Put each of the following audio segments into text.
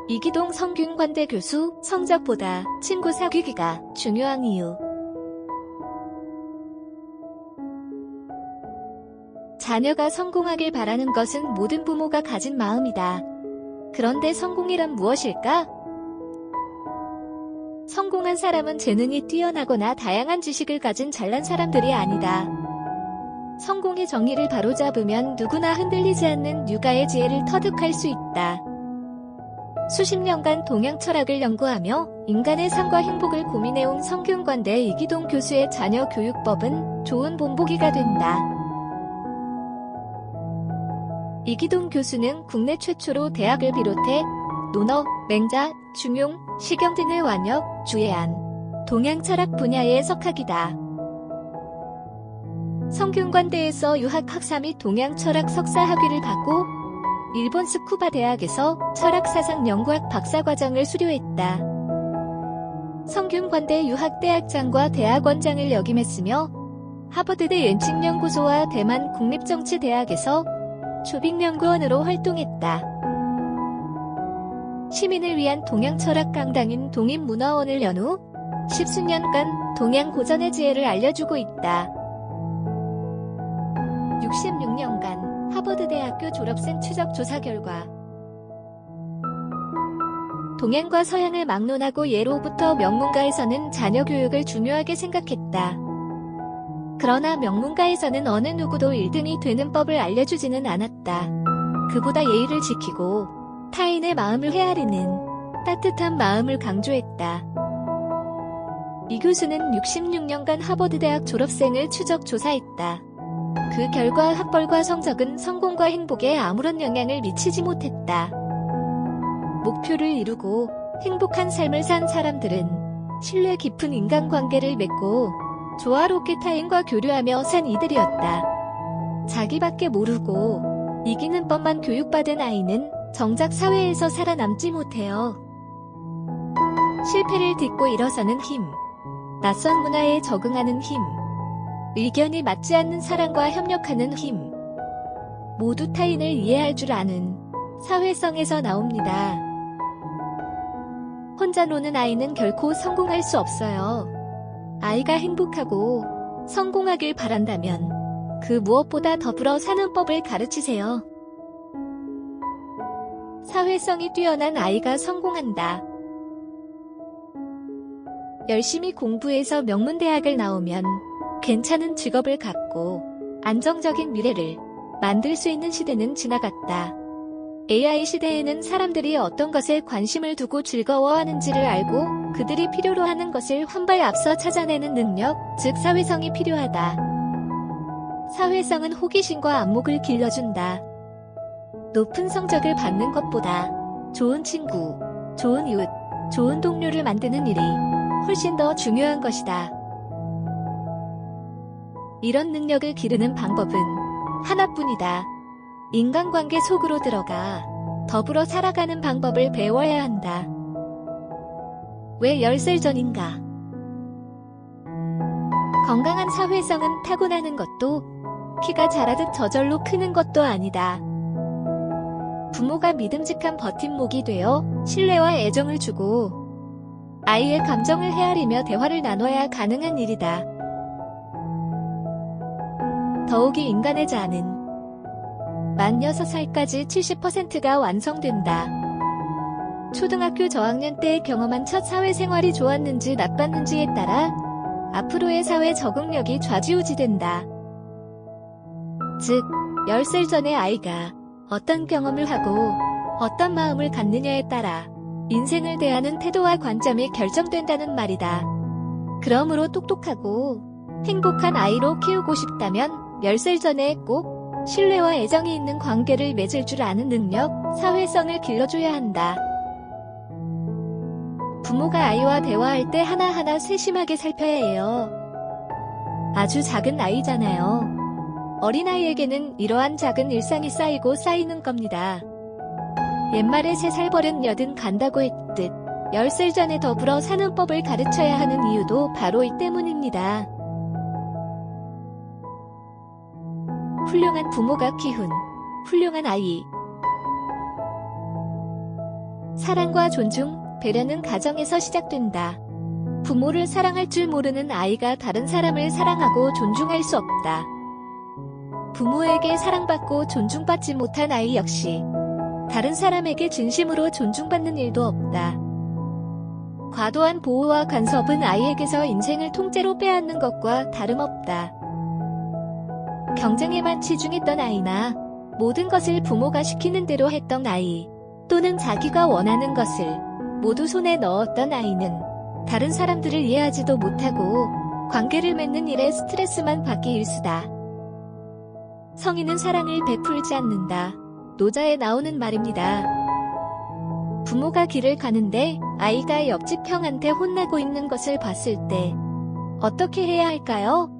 이기동 성균관대 교수, 성적보다 친구 사귀기가 중요한 이유. 자녀가 성공하길 바라는 것은 모든 부모가 가진 마음이다. 그런데 성공이란 무엇일까? 성공한 사람은 재능이 뛰어나거나 다양한 지식을 가진 잘난 사람들이 아니다. 성공의 정의를 바로잡으면 누구나 흔들리지 않는 육아의 지혜를 터득할 수 있다. 수십 년간 동양 철학을 연구하며 인간의 삶과 행복을 고민해온 성균관대 이기동 교수의 자녀 교육법은 좋은 본보기가 된다. 이기동 교수는 국내 최초로 대학을 비롯해 논어, 맹자, 중용, 시경 등을 완역, 주해한 동양 철학 분야의 석학이다. 성균관대에서 유학학사 및 동양 철학 석사 학위를 받고 일본 스쿠바 대학에서 철학사상 연구학 박사과정을 수료했다. 성균관대 유학대학장과 대학원장을 역임했으며 하버드대 옌칭연구소와 대만 국립정치대학에서 초빙연구원으로 활동했다. 시민을 위한 동양철학 강당인 동인문화원을 연 후 십수년간 동양 고전의 지혜를 알려주고 있다. 66년간 하버드대학교 졸업생 추적 조사 결과 동양과 서양을 막론하고 예로부터 명문가에서는 자녀 교육을 중요하게 생각했다. 그러나 명문가에서는 어느 누구도 1등이 되는 법을 알려주지는 않았다. 그보다 예의를 지키고 타인의 마음을 헤아리는 따뜻한 마음을 강조했다. 이 교수는 66년간 하버드대학 졸업생을 추적 조사했다. 그 결과 학벌과 성적은 성공과 행복에 아무런 영향을 미치지 못했다. 목표를 이루고 행복한 삶을 산 사람들은 신뢰 깊은 인간관계를 맺고 조화롭게 타인과 교류하며 산 이들이었다. 자기밖에 모르고 이기는 법만 교육받은 아이는 정작 사회에서 살아남지 못해요. 실패를 딛고 일어서는 힘, 낯선 문화에 적응하는 힘, 의견이 맞지 않는 사람과 협력하는 힘, 모두 타인을 이해할 줄 아는 사회성에서 나옵니다. 혼자 노는 아이는 결코 성공할 수 없어요. 아이가 행복하고 성공하길 바란다면 그 무엇보다 더불어 사는 법을 가르치세요. 사회성이 뛰어난 아이가 성공한다. 열심히 공부해서 명문대학을 나오면 괜찮은 직업을 갖고 안정적인 미래를 만들 수 있는 시대는 지나갔다. AI 시대에는 사람들이 어떤 것에 관심을 두고 즐거워하는지를 알고 그들이 필요로 하는 것을 한 발 앞서 찾아내는 능력, 즉 사회성이 필요하다. 사회성은 호기심과 안목을 길러준다. 높은 성적을 받는 것보다 좋은 친구, 좋은 이웃, 좋은 동료를 만드는 일이 훨씬 더 중요한 것이다. 이런 능력을 기르는 방법은 하나뿐이다. 인간관계 속으로 들어가 더불어 살아가는 방법을 배워야 한다. 왜 10살 전인가? 건강한 사회성은 타고나는 것도 키가 자라듯 저절로 크는 것도 아니다. 부모가 믿음직한 버팀목이 되어 신뢰와 애정을 주고 아이의 감정을 헤아리며 대화를 나눠야 가능한 일이다. 더욱이 인간의 자아는 만 6살까지 70%가 완성된다. 초등학교 저학년 때 경험한 첫 사회생활이 좋았는지 나빴는지에 따라 앞으로의 사회 적응력이 좌지우지된다. 즉, 10살 전의 아이가 어떤 경험을 하고 어떤 마음을 갖느냐에 따라 인생을 대하는 태도와 관점이 결정된다는 말이다. 그러므로 똑똑하고 행복한 아이로 키우고 싶다면 10살 전에 꼭 신뢰와 애정이 있는 관계를 맺을 줄 아는 능력, 사회성을 길러줘야 한다. 부모가 아이와 대화할 때 하나하나 세심하게 살펴야 해요. 아주 작은 아이잖아요. 어린아이에게는 이러한 작은 일상이 쌓이고 쌓이는 겁니다. 옛말에 3살 버른 여든 간다고 했듯 10살 전에 더불어 사는 법을 가르쳐야 하는 이유도 바로 이 때문입니다. 훌륭한 부모가 키운 훌륭한 아이. 사랑과 존중, 배려는 가정에서 시작된다. 부모를 사랑할 줄 모르는 아이가 다른 사람을 사랑하고 존중할 수 없다. 부모에게 사랑받고 존중받지 못한 아이 역시 다른 사람에게 진심으로 존중받는 일도 없다. 과도한 보호와 간섭은 아이에게서 인생을 통째로 빼앗는 것과 다름없다. 경쟁에만 치중했던 아이나 모든 것을 부모가 시키는 대로 했던 아이, 또는 자기가 원하는 것을 모두 손에 넣었던 아이는 다른 사람들을 이해하지도 못하고 관계를 맺는 일에 스트레스만 받기 일쑤다. 성인은 사랑을 베풀지 않는다. 노자에 나오는 말입니다. 부모가 길을 가는데 아이가 옆집 형한테 혼나고 있는 것을 봤을 때 어떻게 해야 할까요?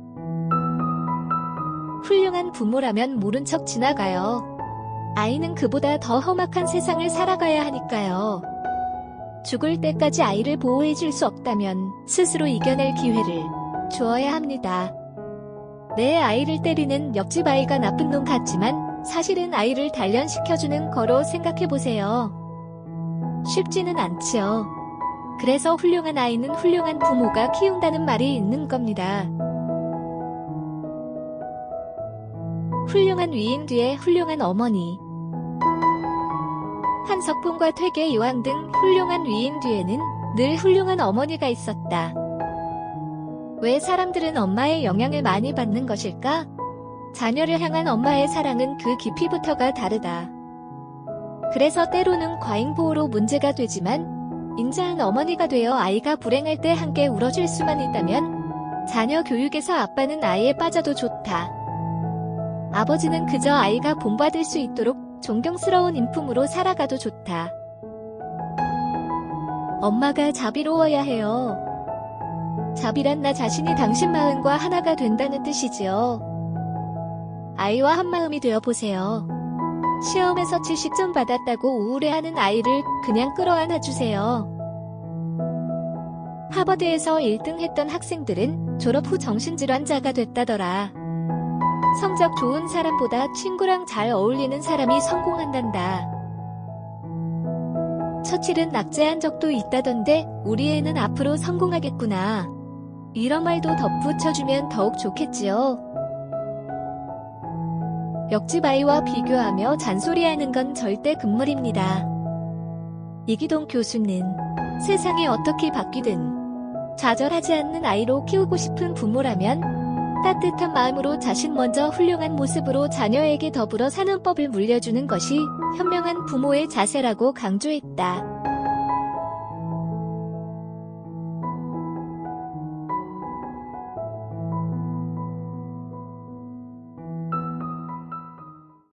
훌륭한 부모라면 모른 척 지나가요. 아이는 그보다 더 험악한 세상을 살아가야 하니까요. 죽을 때까지 아이를 보호해줄 수 없다면 스스로 이겨낼 기회를 주어야 합니다. 내 아이를 때리는 옆집 아이가 나쁜 놈 같지만 사실은 아이를 단련시켜주는 거로 생각해보세요. 쉽지는 않지요. 그래서 훌륭한 아이는 훌륭한 부모가 키운다는 말이 있는 겁니다. 훌륭한 위인 뒤에 훌륭한 어머니. 한석봉과 퇴계 요한 등 훌륭한 위인 뒤에는 늘 훌륭한 어머니가 있었다. 왜 사람들은 엄마의 영향을 많이 받는 것일까? 자녀를 향한 엄마의 사랑은 그 깊이부터가 다르다. 그래서 때로는 과잉보호로 문제가 되지만 인자한 어머니가 되어 아이가 불행할 때 함께 울어줄 수만 있다면 자녀 교육에서 아빠는 아이에 빠져도 좋다. 아버지는 그저 아이가 본받을 수 있도록 존경스러운 인품으로 살아가도 좋다. 엄마가 자비로워야 해요. 자비란 나 자신이 당신 마음과 하나가 된다는 뜻이지요. 아이와 한마음이 되어보세요. 시험에서 70점 받았다고 우울해하는 아이를 그냥 끌어안아주세요. 하버드에서 1등 했던 학생들은 졸업 후 정신질환자가 됐다더라. 성적 좋은 사람보다 친구랑 잘 어울리는 사람이 성공한단다. 처칠은 낙제한 적도 있다던데 우리 애는 앞으로 성공하겠구나. 이런 말도 덧붙여주면 더욱 좋겠지요. 옆집 아이와 비교하며 잔소리하는 건 절대 금물입니다. 이기동 교수는 세상이 어떻게 바뀌든 좌절하지 않는 아이로 키우고 싶은 부모라면 따뜻한 마음으로 자신 먼저 훌륭한 모습으로 자녀에게 더불어 사는 법을 물려주는 것이 현명한 부모의 자세라고 강조했다.